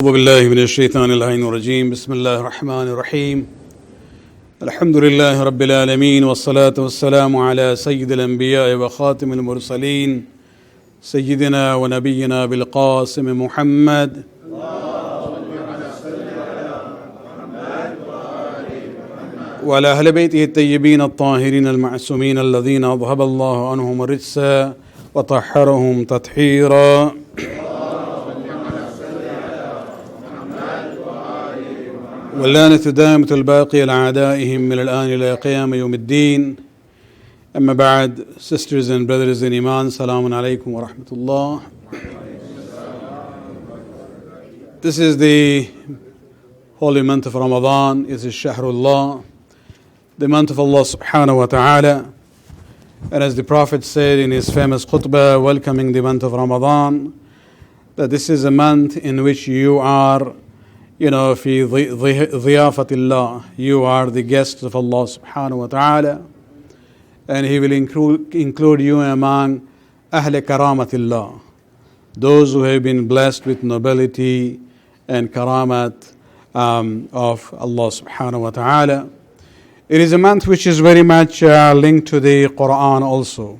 أعوذ بالله من الشيطان اللعين الرجيم بسم الله الرحمن الرحيم الحمد لله رب العالمين والصلاة والسلام على سيد الأنبياء وخاتم المرسلين سيدنا ونبينا بالقاسم محمد وعلى أهل بيته الطيبين الطاهرين المعصومين الذين أذهب الله عنهم الرجس وطهرهم تطهيرا. واللعنة دائمة الباقية لأعدائهم من الآن إلى قيام يوم الدين. أما بعد, sisters and brothers in Iman, Salamun alaykum wa rahmatullah. This is the holy month of Ramadan. It is Shahrullah, the month of Allah subhanahu wa ta'ala. And as the Prophet said in his famous khutbah welcoming the month of Ramadan, that this is a month in which you are في ضيافة الله, you are the guests of Allah subhanahu wa ta'ala, and He will include you among أهل كرامة الله, those who have been blessed with nobility and karamat of Allah subhanahu wa ta'ala. It is a month which is very much linked to the Quran also.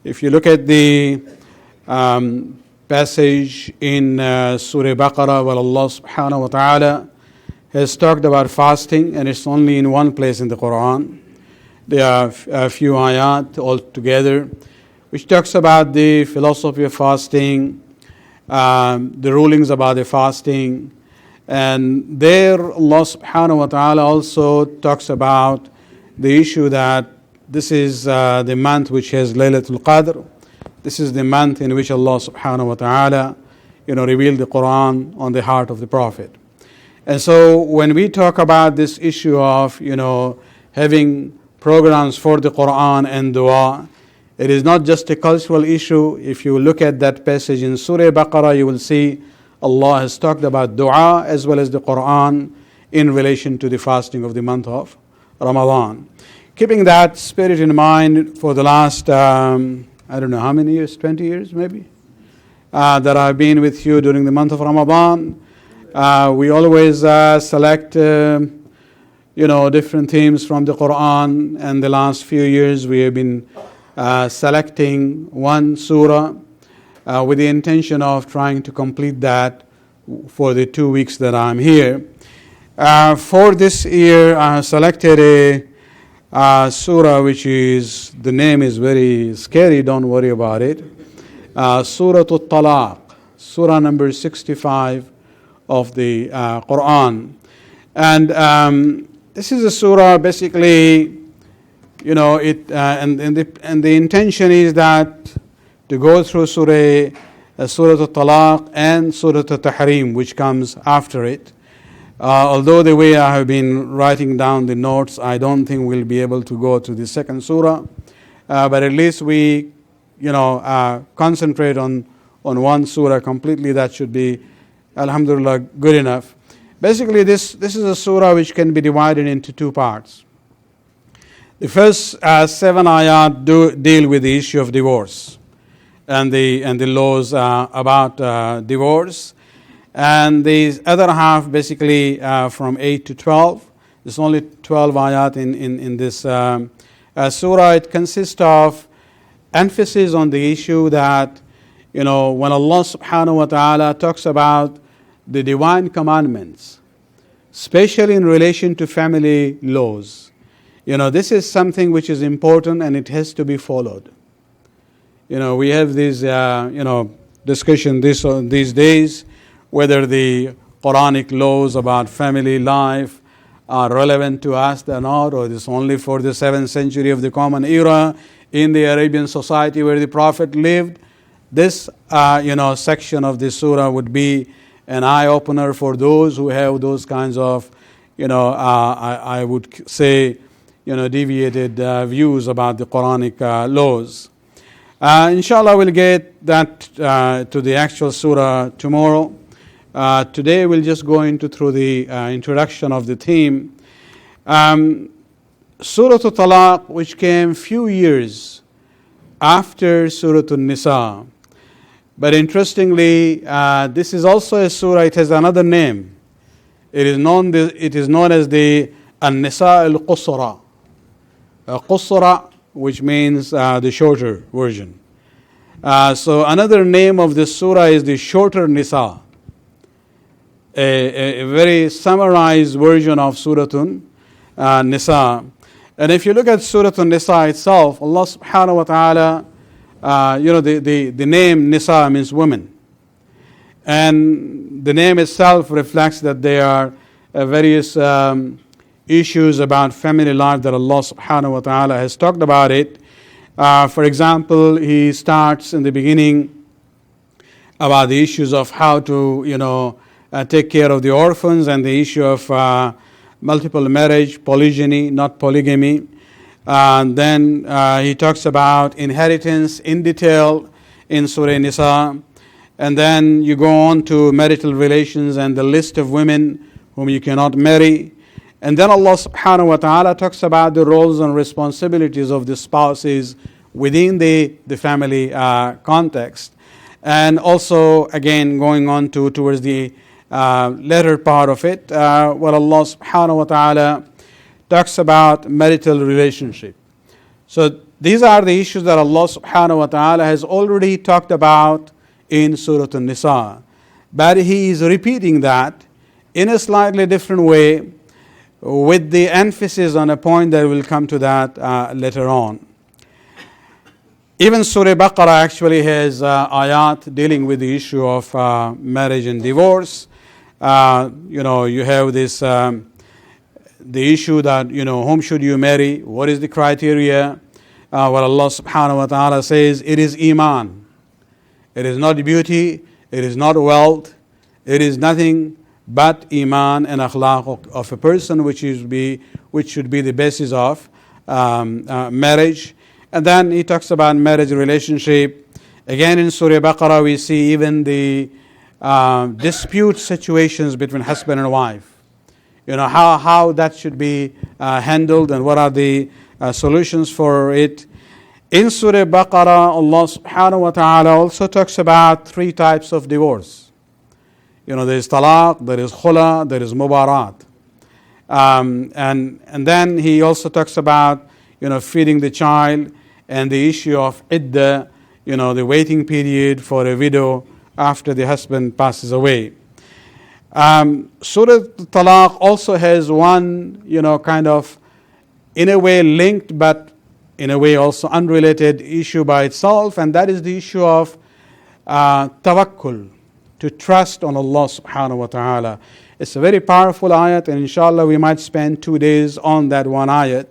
If you look at the passage in Surah Baqarah where Allah subhanahu wa ta'ala has talked about fasting, and it's only in one place in the Quran. There are a few ayat altogether which talks about the philosophy of fasting, the rulings about the fasting, and there Allah subhanahu wa ta'ala also talks about the issue that this is the month which has Laylatul Qadr. This is the month in which Allah subhanahu wa ta'ala, revealed the Quran on the heart of the Prophet. And so when we talk about this issue of, having programs for the Quran and dua, it is not just a cultural issue. If you look at that passage in Surah Baqarah, you will see Allah has talked about dua as well as the Quran in relation to the fasting of the month of Ramadan. Keeping that spirit in mind, for the last I don't know how many years, 20 years maybe, that I've been with you during the month of Ramadan. We always select, different themes from the Quran, and the last few years we have been selecting one surah with the intention of trying to complete that for the 2 weeks that I'm here. For this year, I have selected a surah which is, the name is very scary, don't worry about it. Surah at-Talaq, surah number 65 of the Quran. And this is a surah basically, and the intention is that to go through surah at-Talaq and surah at-Tahrim, which comes after it. Although the way I have been writing down the notes, I don't think we'll be able to go to the second surah, but at least we, concentrate on one surah completely. That should be, alhamdulillah, good enough. Basically, this is a surah which can be divided into two parts. The first 7 ayat deal with the issue of divorce and the laws about divorce. And the other half, basically from 8 to 12, there's only 12 ayat in this surah. It consists of emphasis on the issue that, when Allah subhanahu wa ta'ala talks about the divine commandments, especially in relation to family laws, this is something which is important and it has to be followed. We have this, discussion these days, whether the Quranic laws about family life are relevant to us or not, or is only for the 7th century of the Common Era in the Arabian society where the Prophet lived. This, section of the surah would be an eye-opener for those who have those kinds of, I would say, deviated views about the Quranic laws. Inshallah, we'll get that to the actual surah tomorrow. Today we'll just go through the introduction of the theme. Surah at-Talaq, which came few years after Surah An-Nisa, But interestingly, this is also a surah, it has another name. It is known as the An-Nisa al-Qusra. Qusra, which means the shorter version. So another name of this surah is the shorter Nisa. A very summarized version of Suratun Nisa. And if you look at Suratun Nisa itself, Allah subhanahu wa ta'ala, the name Nisa means women. And the name itself reflects that there are various issues about family life that Allah subhanahu wa ta'ala has talked about it. For example, He starts in the beginning about the issues of how to, take care of the orphans and the issue of multiple marriage, polygyny, not polygamy. And then He talks about inheritance in detail in Surah Nisa. And then you go on to marital relations and the list of women whom you cannot marry. And then Allah subhanahu wa ta'ala talks about the roles and responsibilities of the spouses within the family context. And also, again, going on towards the latter part of it, where Allah subhanahu wa ta'ala talks about marital relationship. So these are the issues that Allah subhanahu wa ta'ala has already talked about in Surah An-Nisa. But He is repeating that in a slightly different way, with the emphasis on a point that will come to that later on. Even Surah Baqarah actually has ayat dealing with the issue of marriage and divorce. You have this the issue that whom should you marry? What is the criteria? What Allah subhanahu wa ta'ala says, it is iman. It is not beauty. It is not wealth. It is nothing but iman and akhlaq of a person, which should be the basis of marriage. And then He talks about marriage relationship. Again in Surah Baqarah we see even the dispute situations between husband and wife. How that should be handled and what are the solutions for it. In Surah Baqarah, Allah subhanahu wa ta'ala also talks about 3 types of divorce. There is talaq, there is khula, there is mubarat. And then He also talks about feeding the child and the issue of iddah, the waiting period for a widow after the husband passes away. Surah Talaq also has one, kind of, in a way linked, but in a way also unrelated issue by itself, and that is the issue of tawakkul, to trust on Allah subhanahu wa ta'ala. It's a very powerful ayat, and inshallah we might spend 2 days on that one ayat,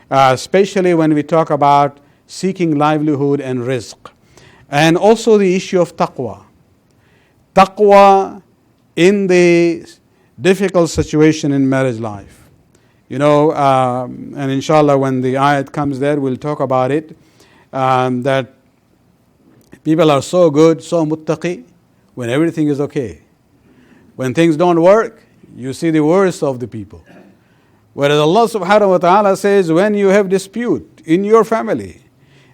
especially when we talk about seeking livelihood and rizq. And also the issue of taqwa. Taqwa in the difficult situation in marriage life. And inshallah when the ayat comes there, we'll talk about it, that people are so good, so muttaqi, when everything is okay. When things don't work, you see the worst of the people. Whereas Allah subhanahu wa ta'ala says, when you have dispute in your family,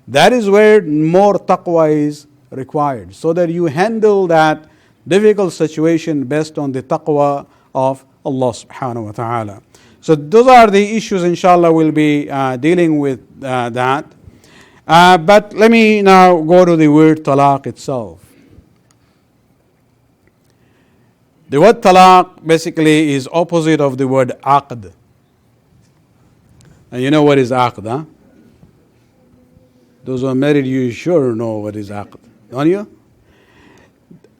that is where more taqwa is required, so that you handle that difficult situation based on the taqwa of Allah subhanahu wa ta'ala. So those are the issues, inshallah, we'll be dealing with that. But let me now go to the word talaq itself. The word talaq basically is opposite of the word aqd. And you know what is aqd, huh? Those who are married, you sure know what is aqd, don't you?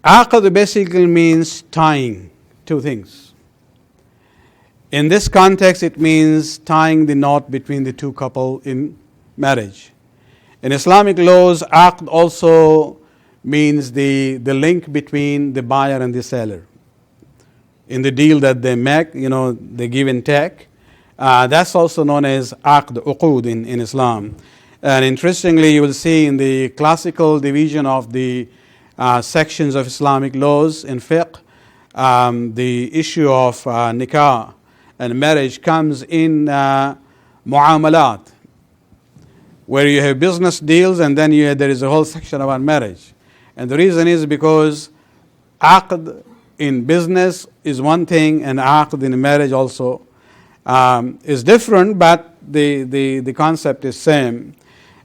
Aqd basically means tying 2 things. In this context, it means tying the knot between the 2 couple in marriage. In Islamic laws, aqd also means the link between the buyer and the seller. In the deal that they make, they give and take. That's also known as aqd, uqud in Islam. And interestingly, you will see in the classical division of the sections of Islamic laws in fiqh, the issue of nikah and marriage comes in muamalat, where you have business deals and then there is a whole section about marriage. And the reason is because aqd in business is one thing, and aqd in marriage also is different, but the concept is same.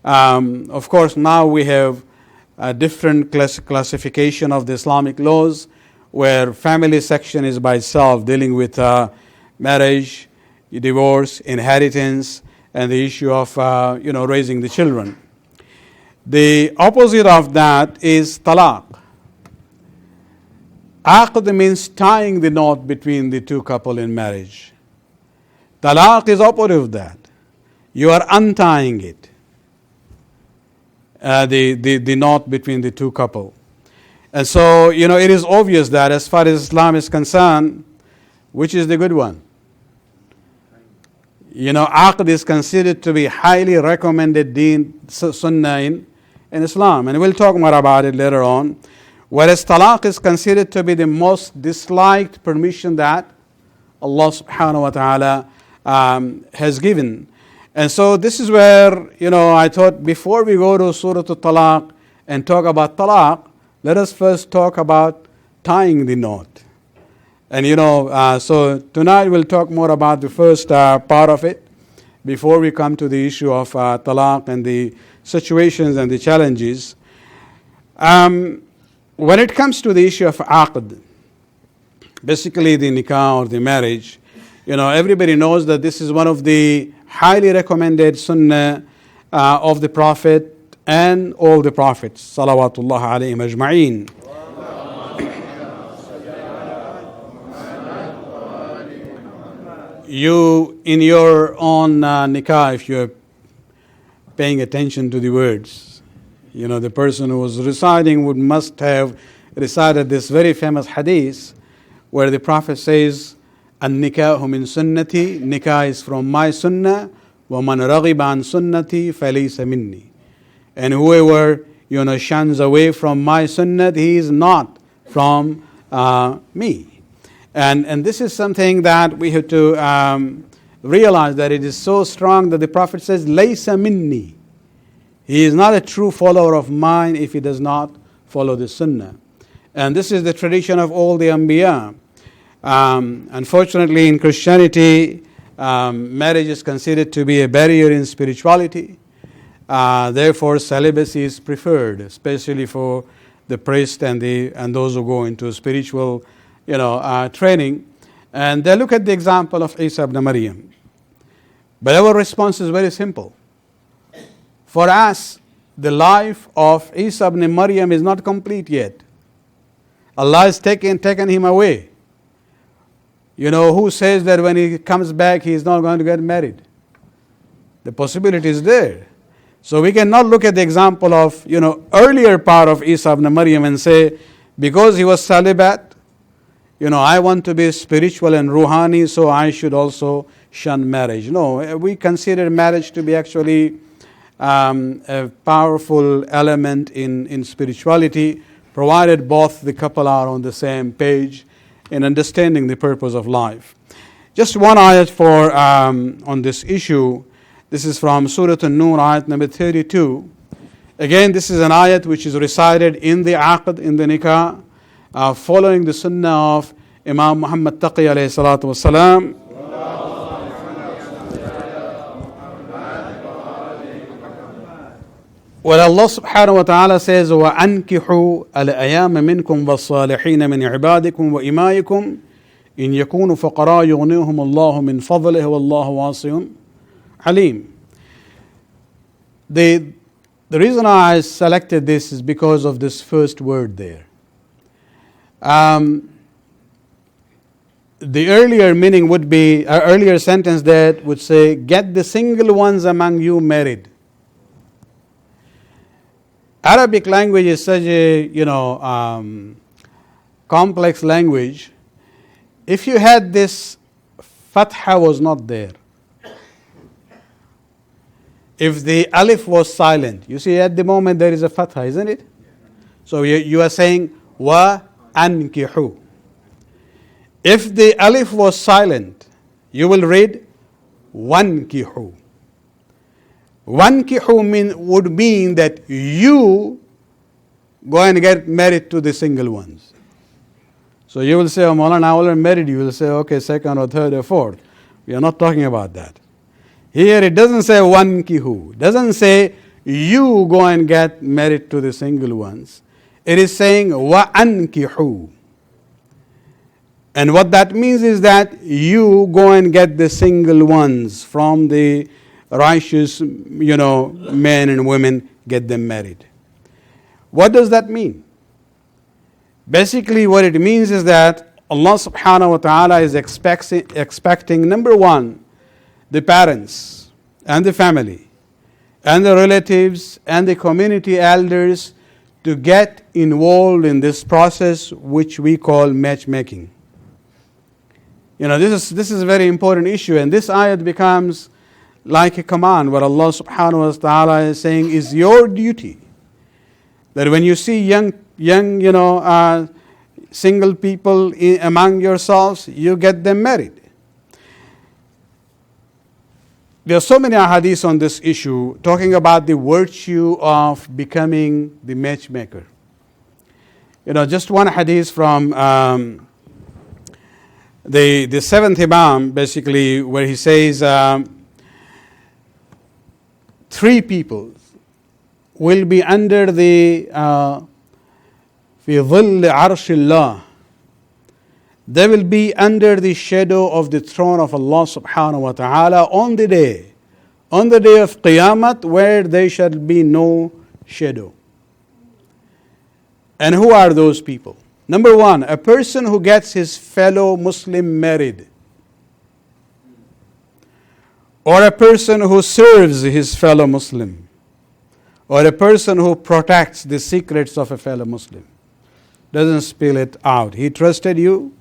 Of course, now we have a different classification of the Islamic laws, where family section is by itself, dealing with marriage, divorce, inheritance, and the issue of raising the children. The opposite of that is talaq. Aqd means tying the knot between the two couple in marriage. Talaq is opposite of that. You are untying it, the knot between the two couple. And so, it is obvious that as far as Islam is concerned, which is the good one? Aqd is considered to be highly recommended deen, sunnah in Islam. And we'll talk more about it later on. Whereas talaq is considered to be the most disliked permission that Allah subhanahu wa ta'ala has given. And so this is where, I thought before we go to Surah at-Talaq and talk about talaq, let us first talk about tying the knot. And so tonight we'll talk more about the first part of it before we come to the issue of talaq and the situations and the challenges. When it comes to the issue of aqd, basically the nikah or the marriage, everybody knows that this is one of the highly recommended sunnah of the Prophet and all the prophets, salawatullah alayhim ajma'een. You, in your own nikah, if you're paying attention to the words, the person who was reciting must have recited this very famous hadith where the Prophet says, "An-nikahu min sunnati," nikah is from my sunnah, wa man raghiba an sunnati falaysa minni. And whoever shuns away from my sunnah, he is not from me. And this is something that we have to realize, that it is so strong that the Prophet says, "Laysa minni." He is not a true follower of mine if he does not follow the sunnah. And this is the tradition of all the Anbiya. Unfortunately, in Christianity, marriage is considered to be a barrier in spirituality. Therefore, celibacy is preferred, especially for the priest and those who go into spiritual, training. And they look at the example of Isa ibn Maryam. But our response is very simple. For us, the life of Isa ibn Maryam is not complete yet. Allah has taken him away. Who says that when he comes back, he is not going to get married? The possibility is there. So we cannot look at the example of, earlier part of Isa ibn Maryam and say, because he was celibate, I want to be spiritual and ruhani, so I should also shun marriage. No, we consider marriage to be actually a powerful element in spirituality, provided both the couple are on the same page in understanding the purpose of life. Just one ayat for on this issue. This is from Surah An-Nur, ayat number 32. Again, this is an ayat which is recited in the aqd, in the nikah, following the sunnah of Imam Muhammad Taqi alayhi salatu wasalam. Where Allah subhanahu wa ta'ala says, وَأَنْكِحُوا الْأَيَامَ مِنْكُمْ وَالصَّالِحِينَ مِنْ عِبَادِكُمْ وَإِمَائِكُمْ إِنْ يَكُونُوا فَقَرَاء يُغْنِيهُمُ اللَّهُ مِنْ فَضْلِهِ وَاللَّهُ وَاسِعٌ حَلِيمٌ. The reason I selected this is because of this first word there. The earlier meaning would be, earlier sentence that would say, get the single ones among you married. Arabic language is such a, complex language. If you had this, fatha was not there. If the alif was silent, you see at the moment there is a fatha, isn't it? So you are saying, wa ankihu. If the alif was silent, you will read, wankihu. Wankihu would mean that you go and get married to the single ones. So you will say, oh, Maulana, I already married you. You will say, okay, second or third or fourth. We are not talking about that. Here it doesn't say wankihu. It doesn't say you go and get married to the single ones. It is saying wa ankihu. And what that means is that you go and get the single ones from the righteous, men and women, get them married. What does that mean? Basically, what it means is that Allah subhanahu wa ta'ala is expecting, number one, the parents and the family and the relatives and the community elders to get involved in this process which we call matchmaking. This is a very important issue, and this ayat becomes like a command where Allah subhanahu wa ta'ala is saying, is your duty that when you see young single people among yourselves, you get them married. There are so many hadiths on this issue talking about the virtue of becoming the matchmaker. Just one hadith from the seventh Imam, basically, where he says, three people will be under the في ظل عرش الله. They will be under the shadow of the throne of Allah subhanahu wa ta'ala on the day of Qiyamah, where there shall be no shadow. And who are those people? Number one, a person who gets his fellow Muslim married, or a person who serves his fellow Muslim, or a person who protects the secrets of a fellow Muslim. Doesn't spill it out. He trusted you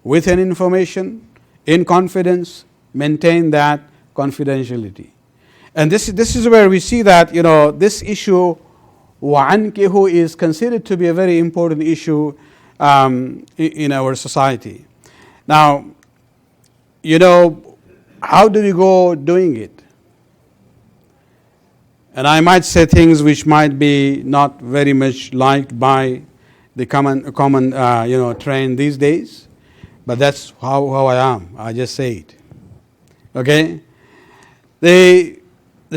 with an information in confidence, maintain that confidentiality. And this is where we see that, this issue, wa'ankihu, is considered to be a very important issue in our society. Now, how do we go doing it? And I might say things which might be not very much liked by the common trend these days, but that's how I am. I just say it. Okay? The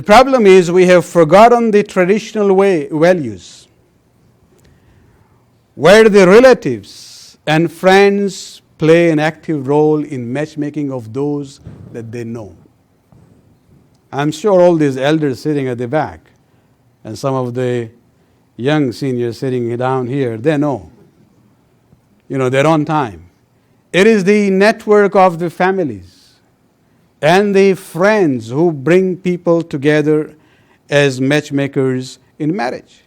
problem is we have forgotten the traditional values, where the relatives and friends play an active role in matchmaking of those that they know. I'm sure all these elders sitting at the back and some of the young seniors sitting down here, they know. They're on time. It is the network of the families and the friends who bring people together as matchmakers in marriage.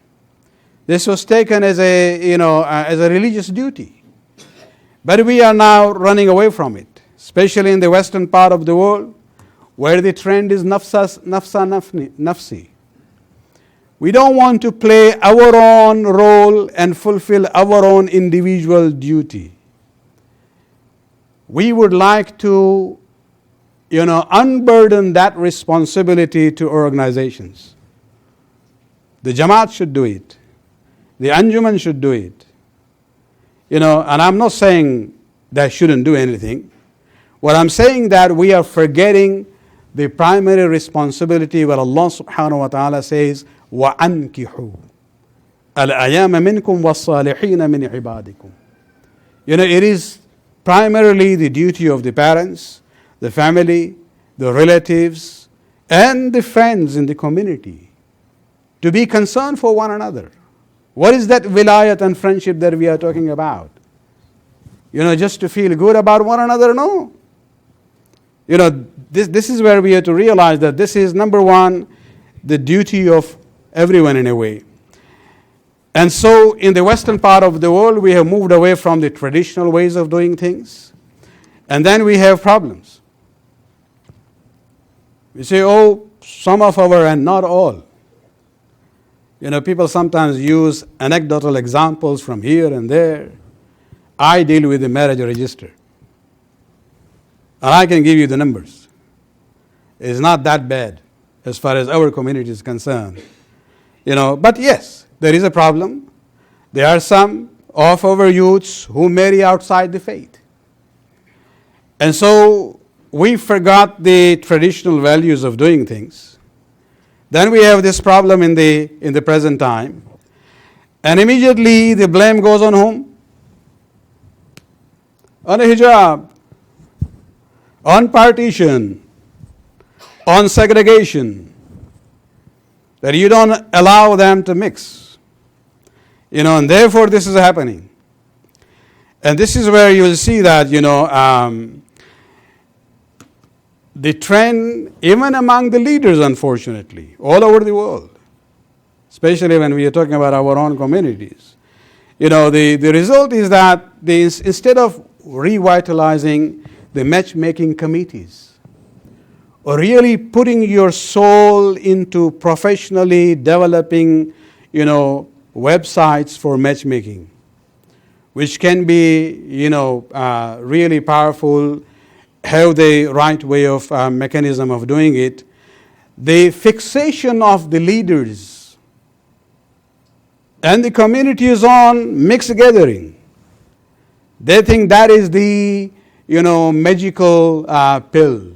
This was taken as a religious duty. But we are now running away from it, especially in the western part of the world, where the trend is nafsi. We don't want to play our own role and fulfill our own individual duty. We would like to, unburden that responsibility to organizations. The Jamaat should do it. The Anjuman should do it. And I'm not saying they shouldn't do anything. What I'm saying that we are forgetting the primary responsibility where Allah subhanahu wa ta'ala says, وَأَنْكِحُوا الْأَيَامَ مِنْكُمْ وَالصَّالِحِينَ مِنْ عِبَادِكُمْ. It is primarily the duty of the parents, the family, the relatives, and the friends in the community to be concerned for one another. What is that wilayat and friendship that we are talking about? Just to feel good about one another? No. This is where we have to realize that this is, number one, the duty of everyone in a way. And so in the western part of the world, we have moved away from the traditional ways of doing things. And then we have problems. We say, some of our, and not all. People sometimes use anecdotal examples from here and there. I deal with the marriage register. And I can give you the numbers. It's not that bad as far as our community is concerned. But yes, there is a problem. There are some of our youths who marry outside the faith. And so we forgot the traditional values of doing things. Then we have this problem in the present time. And immediately the blame goes on whom? On a hijab, on partition, on segregation, that you don't allow them to mix. And therefore this is happening. And this is where you will see that, the trend, even among the leaders, unfortunately, all over the world, especially when we are talking about our own communities, the result is that instead of revitalizing the matchmaking committees, or really putting your soul into professionally developing, websites for matchmaking, which can be, really powerful, have the right way of mechanism of doing it. The fixation of the leaders and the community is on mixed gathering. They think that is the, magical pill.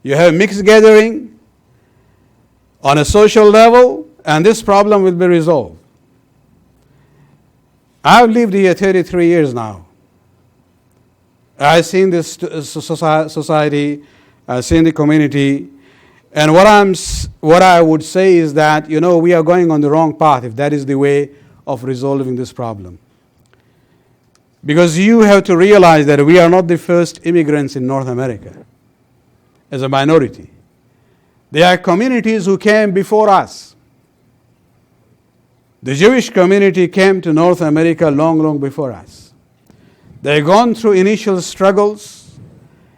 You have mixed gathering on a social level, and this problem will be resolved. I've lived here 33 years now. I've seen this society, I've seen the community, and what I would say is that, we are going on the wrong path if that is the way of resolving this problem. Because you have to realize that we are not the first immigrants in North America as a minority. There are communities who came before us. The Jewish community came to North America long, long before us. They've gone through initial struggles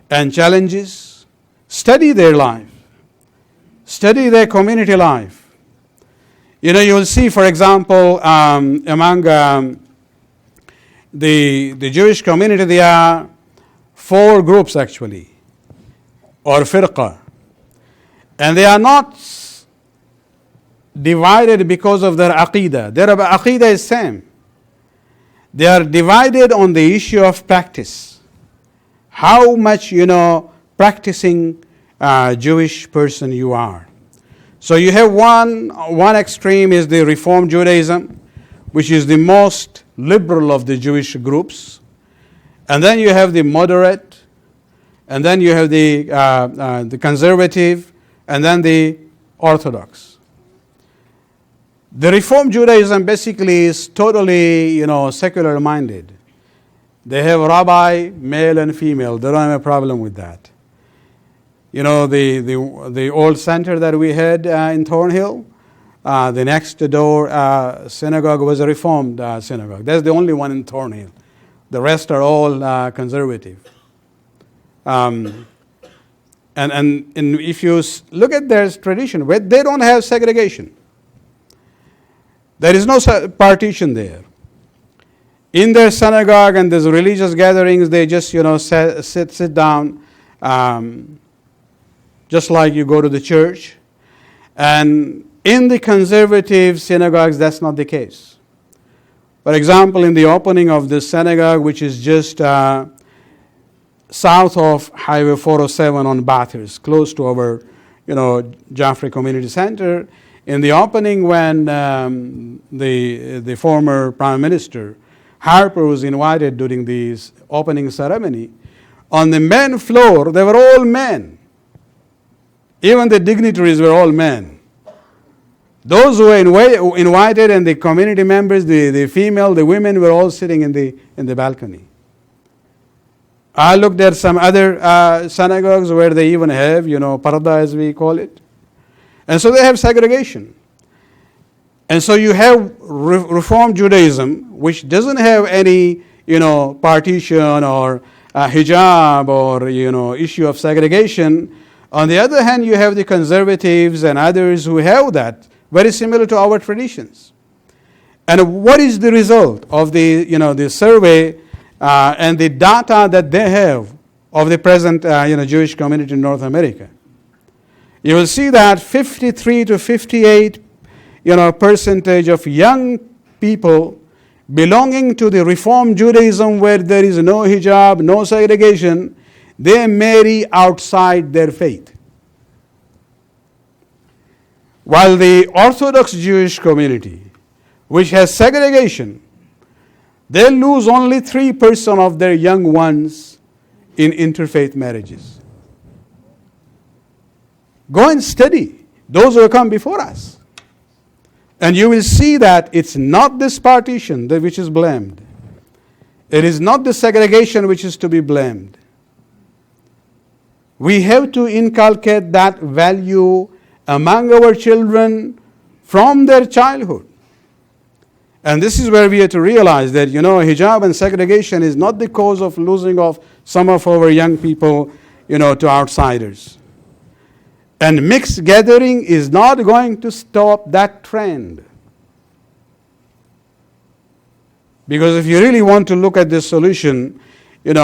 and challenges. Study their life. Study their community life. You will see, for example, among the Jewish community, there are 4 groups actually, or firqa. And they are not divided because of their aqidah. Their aqidah is same. They are divided on the issue of practice. How much, practicing Jewish person you are. So you have one extreme is the Reform Judaism, which is the most liberal of the Jewish groups. And then you have the moderate, and then you have the conservative, and then the Orthodox. The Reform Judaism basically is totally, secular minded. They have rabbi, male and female. They don't have a problem with that. The old center that we had in Thornhill, the next door synagogue was a Reformed synagogue. That's the only one in Thornhill. The rest are all conservative. And if you look at their tradition, they don't have segregation. There is no partition there. In their synagogue and these religious gatherings, they just, sit down, just like you go to the church. And in the conservative synagogues, that's not the case. For example, in the opening of the synagogue, which is just south of Highway 407 on Bathurst, close to our, Jaffrey Community Center, in the opening when the former Prime Minister Harper was invited during the opening ceremony, on the main floor, they were all men. Even the dignitaries were all men. Those who were invited and the community members, the female, the women were all sitting in the balcony. I looked at some other synagogues where they even have, parda as we call it. And so they have segregation. And so you have Reform Judaism, which doesn't have any, partition or hijab or, issue of segregation. On the other hand, you have the conservatives and others who have that, very similar to our traditions. And what is the result of the survey and the data that they have of the present, Jewish community in North America? You will see that 53 to 58, percentage of young people belonging to the Reform Judaism where there is no hijab, no segregation, they marry outside their faith. While the Orthodox Jewish community, which has segregation, they lose only 3% of their young ones in interfaith marriages. Go and study those who come before us. And you will see that it's not this partition which is blamed. It is not the segregation which is to be blamed. We have to inculcate that value among our children from their childhood. And this is where we have to realize that, hijab and segregation is not the cause of losing of some of our young people, to outsiders. And mixed gathering is not going to stop that trend. Because if you really want to look at this solution, this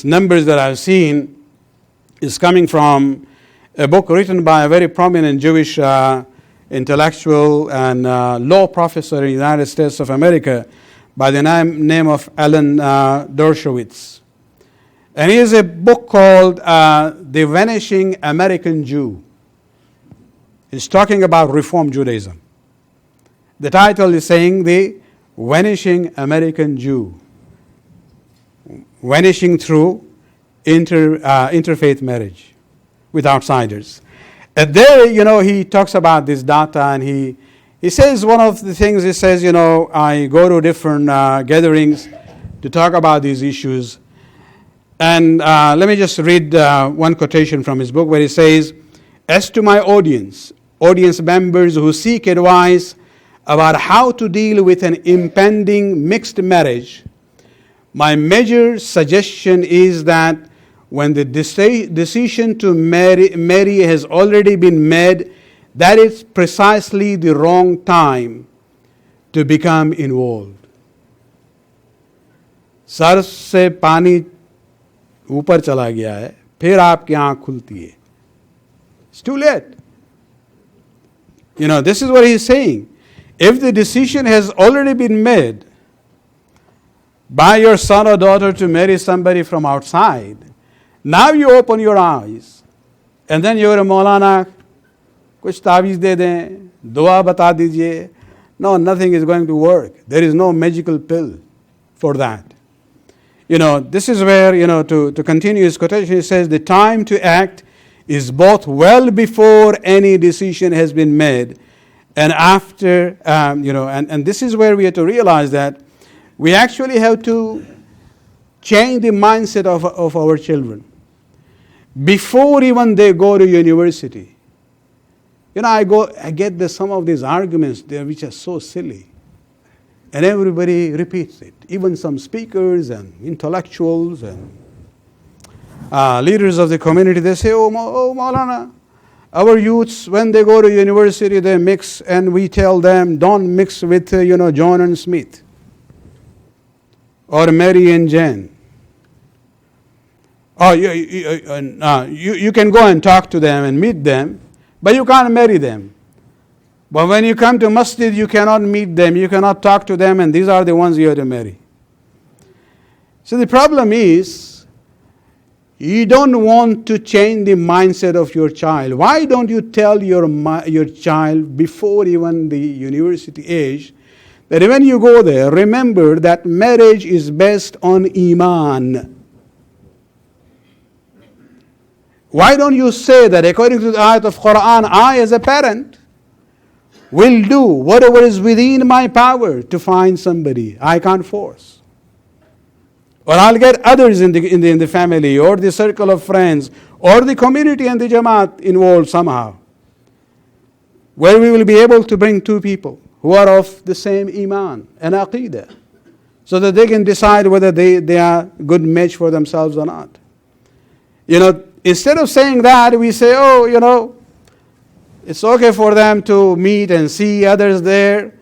numbers that I've seen is coming from a book written by a very prominent Jewish intellectual and law professor in the United States of America by the name of Alan Dershowitz. And he has a book called The Vanishing American Jew. He's talking about Reform Judaism. The title is saying The Vanishing American Jew. Vanishing through interfaith marriage with outsiders. And there, he talks about this data, and he says one of the things, he says, I go to different gatherings to talk about these issues. And let me just read one quotation from his book where he says, "As to my audience members who seek advice about how to deal with an impending mixed marriage, my major suggestion is that when the decision to marry has already been made, that is precisely the wrong time to become involved." Sir से पानी ऊपर चला गया है, फिर आपकी आंख खुलती है. It's too late. This is what he's saying. If the decision has already been made by your son or daughter to marry somebody from outside, now you open your eyes and then you're a Maulana, kuch taviz de dein, dua bata dijiye. No, nothing is going to work. There is no magical pill for that. This is where, to continue his quotation, he says, the time to act is both well before any decision has been made and after, and this is where we have to realize that we actually have to change the mindset of our children. Before even they go to university. I get some of these arguments there which are so silly. And everybody repeats it. Even some speakers and intellectuals and leaders of the community, they say, oh Maulana, our youths, when they go to university, they mix, and we tell them, don't mix with, John and Smith or Mary and Jane. Oh, you can go and talk to them and meet them, but you can't marry them. But when you come to masjid, you cannot meet them, you cannot talk to them, and these are the ones you have to marry. So the problem is, you don't want to change the mindset of your child. Why don't you tell your child before even the university age that when you go there, remember that marriage is based on Iman. Why don't you say that according to the ayat of Quran, I as a parent will do whatever is within my power to find somebody. I can't force. Or I'll get others in the family or the circle of friends or the community and the Jamaat involved somehow, where we will be able to bring two people who are of the same Iman and Aqidah, so that they can decide whether they are a good match for themselves or not. Instead of saying that, we say, it's okay for them to meet and see others there,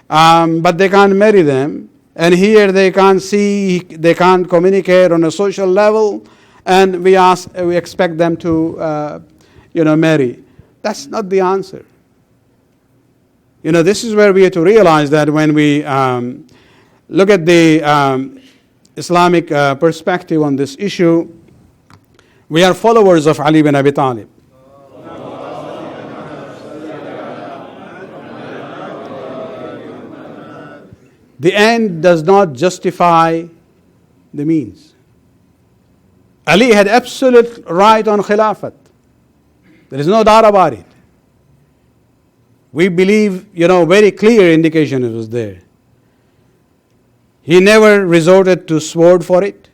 but they can't marry them. And here they can't see, they can't communicate on a social level, and we expect them to, marry. That's not the answer. this is where we have to realize that when we look at the Islamic perspective on this issue, we are followers of Ali bin Abi Talib. The end does not justify the means. Ali had absolute right on Khilafat. There is no doubt about it. We believe, very clear indication it was there. He never resorted to sword for it.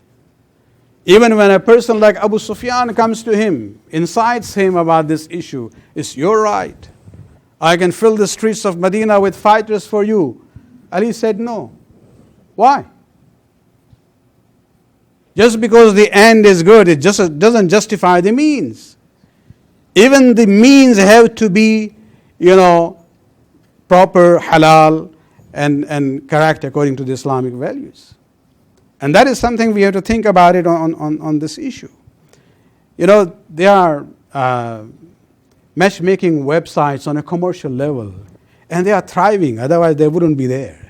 Even when a person like Abu Sufyan comes to him, incites him about this issue, it's your right. I can fill the streets of Medina with fighters for you. Ali said no. Why? Just because the end is good, it just doesn't justify the means. Even the means have to be, proper, halal, and correct according to the Islamic values. And that is something we have to think about it on this issue. There are matchmaking websites on a commercial level, and they are thriving, otherwise they wouldn't be there.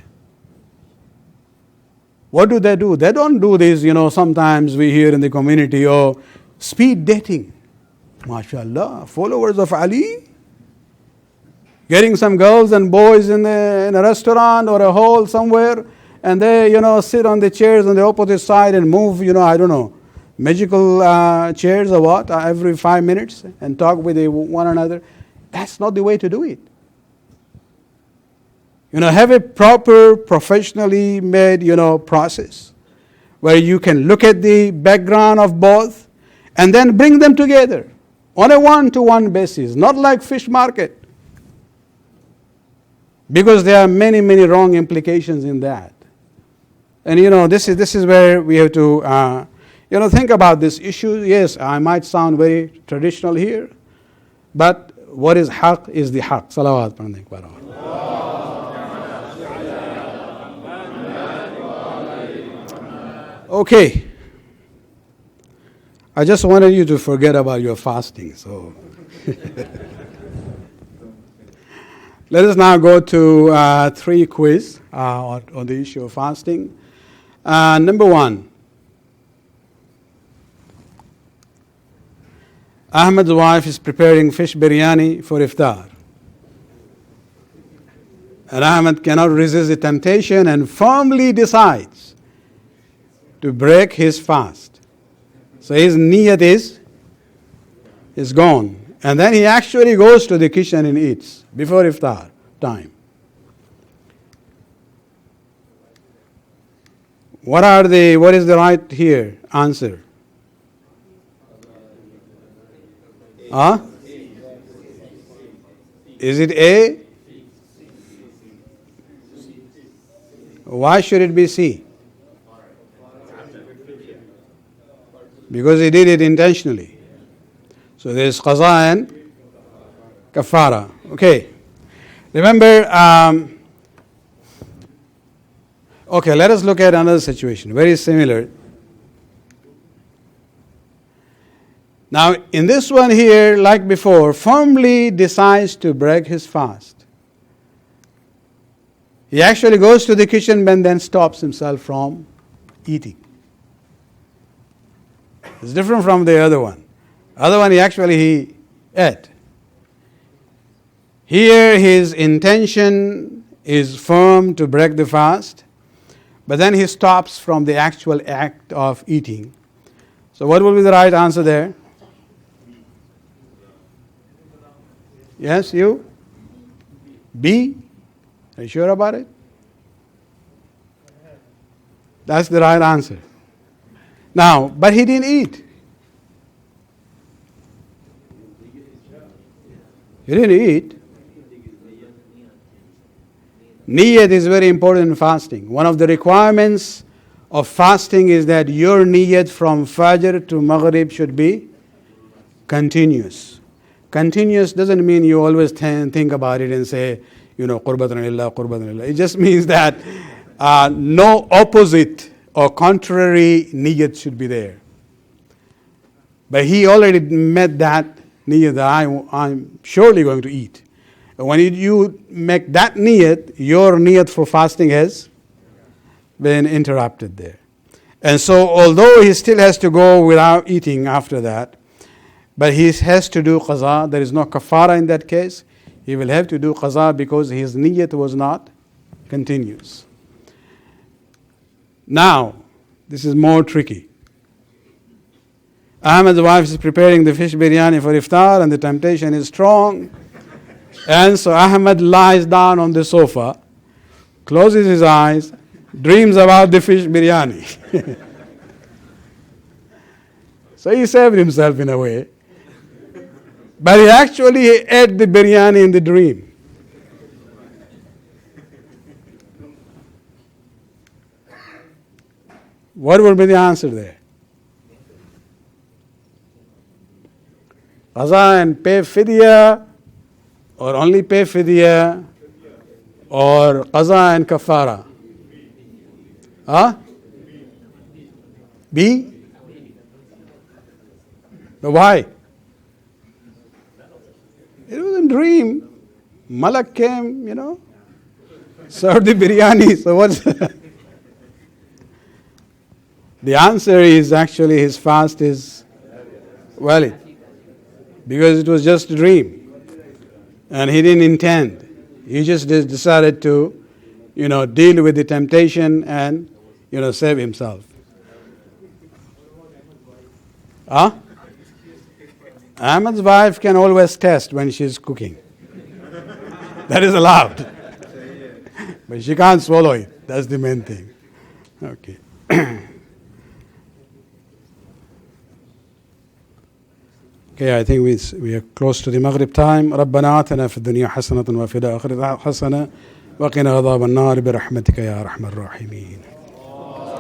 What do? They don't do this, sometimes we hear in the community, speed dating. MashaAllah, followers of Ali, getting some girls and boys in a restaurant or a hall somewhere, and they, sit on the chairs on the opposite side and move, magical chairs or what, every 5 minutes and talk with one another. That's not the way to do it. Have a proper, professionally made, process where you can look at the background of both and then bring them together on a one-to-one basis, not like fish market. Because there are many, many wrong implications in that. And this is where we have to think about this issue. Yes, I might sound very traditional here, but what is haq is the haq. Salawat. Okay. I just wanted you to forget about your fasting. So let us now go to 3 quiz on the issue of fasting. Number 1. Ahmed's wife is preparing fish biryani for iftar. And Ahmed cannot resist the temptation and firmly decides to break his fast. So his niyat is gone. And then he actually goes to the kitchen and eats before iftar time. What is the right here answer? Is it A? Why should it be C? Because he did it intentionally. So there is qaza and kafara. Okay. Remember, let us look at another situation, very similar. Now, in this one here, like before, firmly decides to break his fast. He actually goes to the kitchen and then stops himself from eating. It's different from the other one. Other one, he ate. Here, his intention is firm to break the fast, but then he stops from the actual act of eating. So what will be the right answer there? Yes, you? B? Are you sure about it? That's the right answer. Now, but he didn't eat. He didn't eat. Niyat is very important in fasting. One of the requirements of fasting is that your niyat from Fajr to Maghrib should be continuous. Continuous doesn't mean you always think about it and say, qurbatan lillah, qurbatan lillah. It just means that no opposite or contrary niyat should be there. But he already met that niyat that I'm surely going to eat. When you make that niyat, your niyat for fasting has been interrupted there. And so although he still has to go without eating after that, but he has to do qaza. There is no kafara in that case. He will have to do qaza because his niyat was not continuous. Now, this is more tricky. Ahmed's wife is preparing the fish biryani for iftar and the temptation is strong. And so Ahmed lies down on the sofa, closes his eyes, dreams about the fish biryani. So he saved himself in a way. But he actually ate the biryani in the dream. What would be the answer there? Qaza and pay fidya, or only pay fidya, or qaza and kafara? Huh? B? No, why? It was a dream. Malak came, served the biryani. So what's the answer is actually his fast is valid. Because it was just a dream. And he didn't intend. He just decided to, deal with the temptation and, save himself. Huh? Ahmed's wife can always test when she's cooking. That is allowed. But she can't swallow it. That's the main thing. Okay. Okay, I think we are close to the Maghrib time. ربنا آتنا في الدنيا حسنة وفي الآخرة حسنة وقنا عذاب النار برحمتك يا أرحم الراحمين.